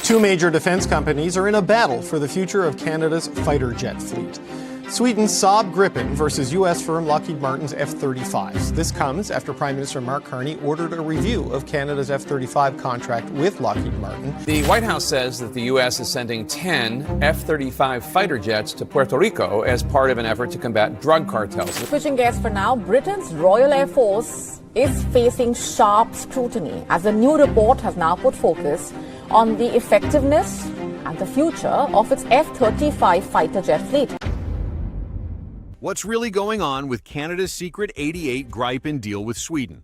Two major defense companies are in a battle for the future of Canada's fighter jet fleet. Sweden's Saab Gripen versus U.S. firm Lockheed Martin's F-35s. This comes after Prime Minister Mark Carney ordered a review of Canada's F-35 contract with Lockheed Martin. The White House says that the U.S. is sending 10 F-35 fighter jets to Puerto Rico as part of an effort to combat drug cartels. Switching gears for now, Britain's Royal Air Force is facing sharp scrutiny as a new report has now put focus on the effectiveness and the future of its F-35 fighter jet fleet. What's really going on with Canada's secret 88 Gripen deal with Sweden?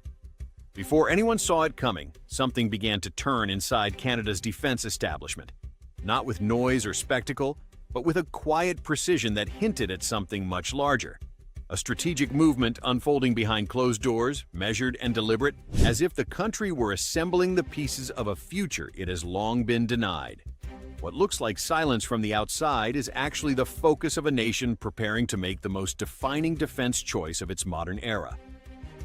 Before anyone saw it coming, something began to turn inside Canada's defense establishment. Not with noise or spectacle, but with a quiet precision that hinted at something much larger. A strategic movement unfolding behind closed doors, measured and deliberate, as if the country were assembling the pieces of a future it has long been denied. What looks like silence from the outside is actually the focus of a nation preparing to make the most defining defense choice of its modern era.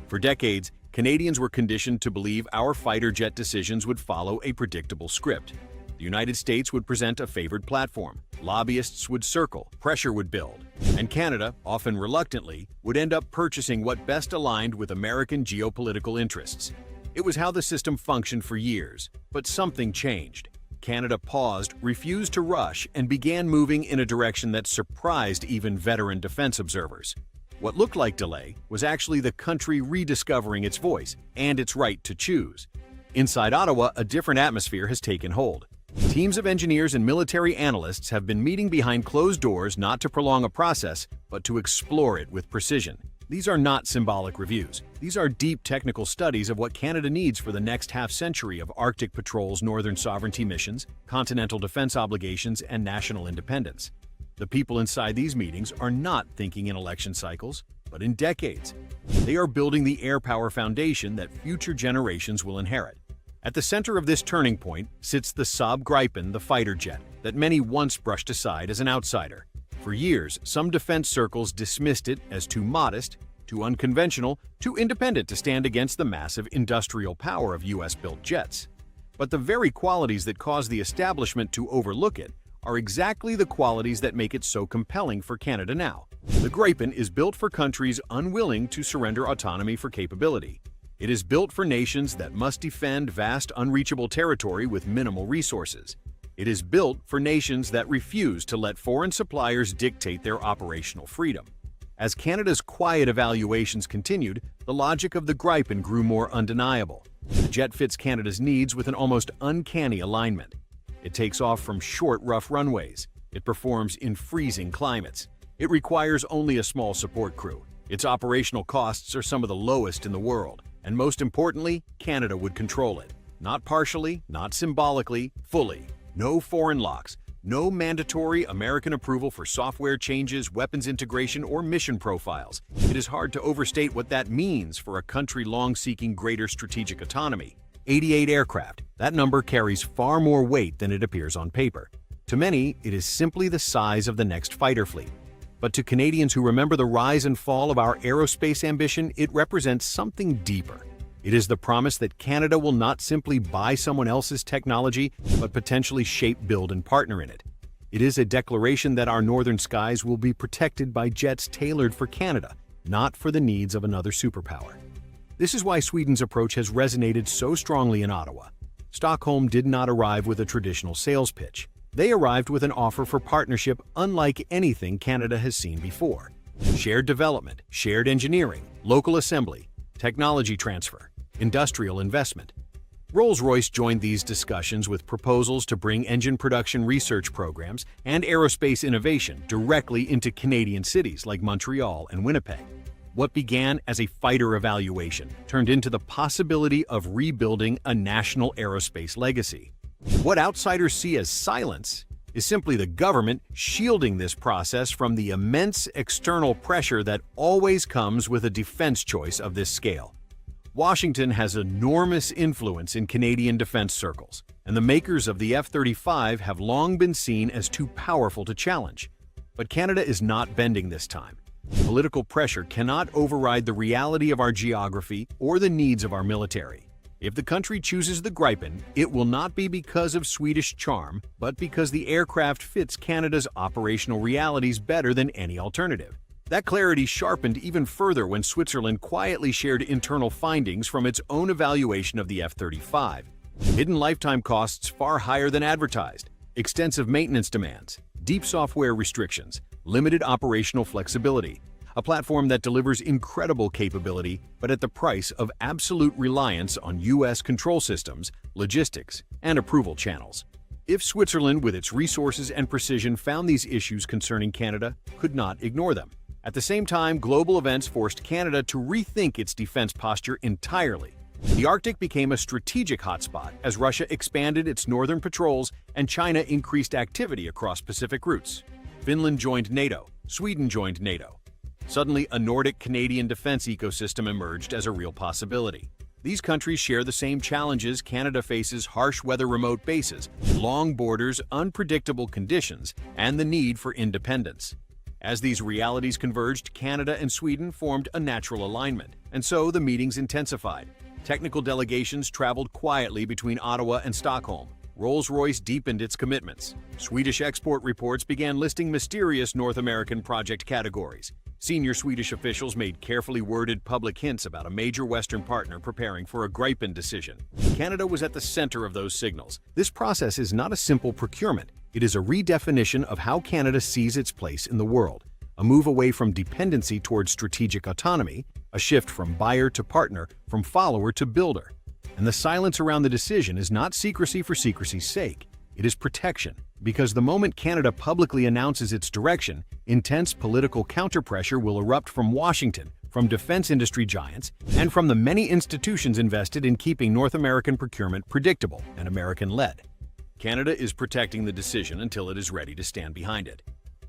For decades, Canadians were conditioned to believe our fighter jet decisions would follow a predictable script. The United States would present a favored platform, lobbyists would circle, pressure would build, and Canada, often reluctantly, would end up purchasing what best aligned with American geopolitical interests. It was how the system functioned for years, but something changed. Canada paused, refused to rush, and began moving in a direction that surprised even veteran defense observers. What looked like delay was actually the country rediscovering its voice and its right to choose. Inside Ottawa, a different atmosphere has taken hold. Teams of engineers and military analysts have been meeting behind closed doors not to prolong a process, but to explore it with precision. These are not symbolic reviews. These are deep technical studies of what Canada needs for the next half-century of Arctic Patrol's northern sovereignty missions, continental defense obligations, and national independence. The people inside these meetings are not thinking in election cycles, but in decades. They are building the air power foundation that future generations will inherit. At the center of this turning point sits the Saab Gripen, the fighter jet, that many once brushed aside as an outsider. For years, some defense circles dismissed it as too modest, too unconventional, too independent to stand against the massive industrial power of U.S.-built jets. But the very qualities that cause the establishment to overlook it are exactly the qualities that make it so compelling for Canada now. The Gripen is built for countries unwilling to surrender autonomy for capability. It is built for nations that must defend vast, unreachable territory with minimal resources. It is built for nations that refuse to let foreign suppliers dictate their operational freedom. As Canada's quiet evaluations continued, the logic of the Gripen grew more undeniable. The jet fits Canada's needs with an almost uncanny alignment. It takes off from short, rough runways. It performs in freezing climates. It requires only a small support crew. Its operational costs are some of the lowest in the world. And most importantly, Canada would control it. Not partially, not symbolically, fully. No foreign locks, no mandatory American approval for software changes, weapons integration, or mission profiles. It is hard to overstate what that means for a country long seeking greater strategic autonomy. 88 aircraft. That number carries far more weight than it appears on paper. To many, it is simply the size of the next fighter fleet. But to Canadians who remember the rise and fall of our aerospace ambition, it represents something deeper. It is the promise that Canada will not simply buy someone else's technology, but potentially shape, build, and partner in it. It is a declaration that our northern skies will be protected by jets tailored for Canada, not for the needs of another superpower. This is why Sweden's approach has resonated so strongly in Ottawa. Stockholm did not arrive with a traditional sales pitch. They arrived with an offer for partnership unlike anything Canada has seen before. Shared development, shared engineering, local assembly, technology transfer, industrial investment. Rolls-Royce joined these discussions with proposals to bring engine production research programs and aerospace innovation directly into Canadian cities like Montreal and Winnipeg. What began as a fighter evaluation turned into the possibility of rebuilding a national aerospace legacy. What outsiders see as silence is simply the government shielding this process from the immense external pressure that always comes with a defense choice of this scale. Washington has enormous influence in Canadian defense circles, and the makers of the F-35 have long been seen as too powerful to challenge. But Canada is not bending this time. Political pressure cannot override the reality of our geography or the needs of our military. If the country chooses the Gripen, it will not be because of Swedish charm, but because the aircraft fits Canada's operational realities better than any alternative. That clarity sharpened even further when Switzerland quietly shared internal findings from its own evaluation of the F-35. Hidden lifetime costs far higher than advertised, extensive maintenance demands, deep software restrictions, limited operational flexibility, a platform that delivers incredible capability, but at the price of absolute reliance on U.S. control systems, logistics, and approval channels. If Switzerland, with its resources and precision, found these issues concerning Canada, could not ignore them. At the same time, global events forced Canada to rethink its defense posture entirely. The Arctic became a strategic hotspot as Russia expanded its northern patrols and China increased activity across Pacific routes. Finland joined NATO, Sweden joined NATO. Suddenly, a Nordic-Canadian defense ecosystem emerged as a real possibility. These countries share the same challenges Canada faces: harsh weather remote bases, long borders, unpredictable conditions, and the need for independence. As these realities converged, Canada and Sweden formed a natural alignment, and so the meetings intensified. Technical delegations traveled quietly between Ottawa and Stockholm. Rolls-Royce deepened its commitments. Swedish export reports began listing mysterious North American project categories. Senior Swedish officials made carefully worded public hints about a major Western partner preparing for a Gripen decision. Canada was at the center of those signals. This process is not a simple procurement. It is a redefinition of how Canada sees its place in the world, a move away from dependency towards strategic autonomy, a shift from buyer to partner, from follower to builder. And the silence around the decision is not secrecy for secrecy's sake. It is protection, because the moment Canada publicly announces its direction, intense political counterpressure will erupt from Washington, from defense industry giants, and from the many institutions invested in keeping North American procurement predictable and American-led. Canada is protecting the decision until it is ready to stand behind it.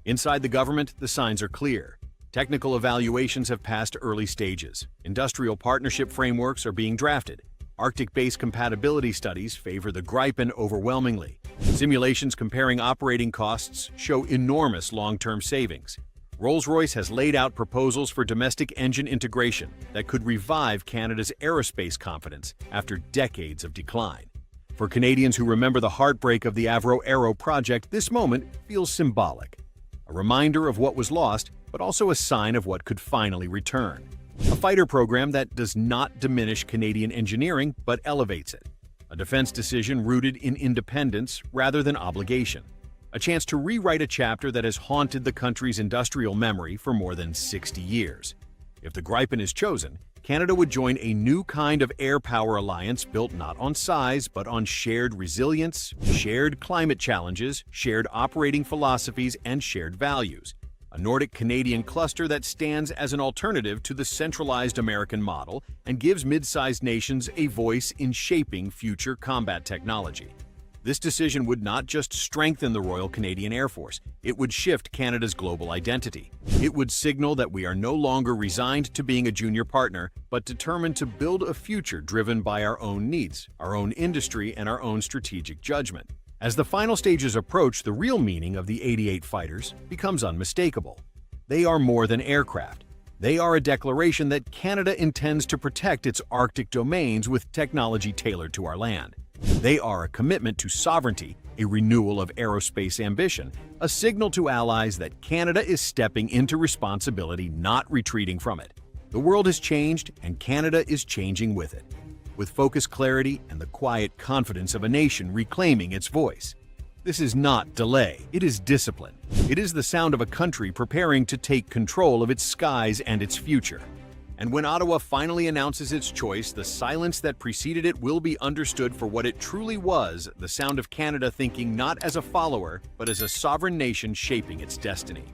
Inside the government, the signs are clear. Technical evaluations have passed early stages. Industrial partnership frameworks are being drafted. Arctic-based compatibility studies favor the Gripen overwhelmingly. Simulations comparing operating costs show enormous long-term savings. Rolls-Royce has laid out proposals for domestic engine integration that could revive Canada's aerospace confidence after decades of decline. For Canadians who remember the heartbreak of the Avro Aero project, this moment feels symbolic. A reminder of what was lost, but also a sign of what could finally return. A fighter program that does not diminish Canadian engineering, but elevates it. A defense decision rooted in independence rather than obligation. A chance to rewrite a chapter that has haunted the country's industrial memory for more than 60 years. If the Gripen is chosen, Canada would join a new kind of air power alliance built not on size, but on shared resilience, shared climate challenges, shared operating philosophies, and shared values. A Nordic-Canadian cluster that stands as an alternative to the centralized American model and gives mid-sized nations a voice in shaping future combat technology. This decision would not just strengthen the Royal Canadian Air Force, it would shift Canada's global identity. It would signal that we are no longer resigned to being a junior partner, but determined to build a future driven by our own needs, our own industry, and our own strategic judgment. As the final stages approach, the real meaning of the 88 fighters becomes unmistakable. They are more than aircraft. They are a declaration that Canada intends to protect its Arctic domains with technology tailored to our land. They are a commitment to sovereignty, a renewal of aerospace ambition, a signal to allies that Canada is stepping into responsibility, not retreating from it. The world has changed, and Canada is changing with it. With focused clarity and the quiet confidence of a nation reclaiming its voice. This is not delay, it is discipline. It is the sound of a country preparing to take control of its skies and its future. And when Ottawa finally announces its choice, the silence that preceded it will be understood for what it truly was, the sound of Canada thinking not as a follower, but as a sovereign nation shaping its destiny.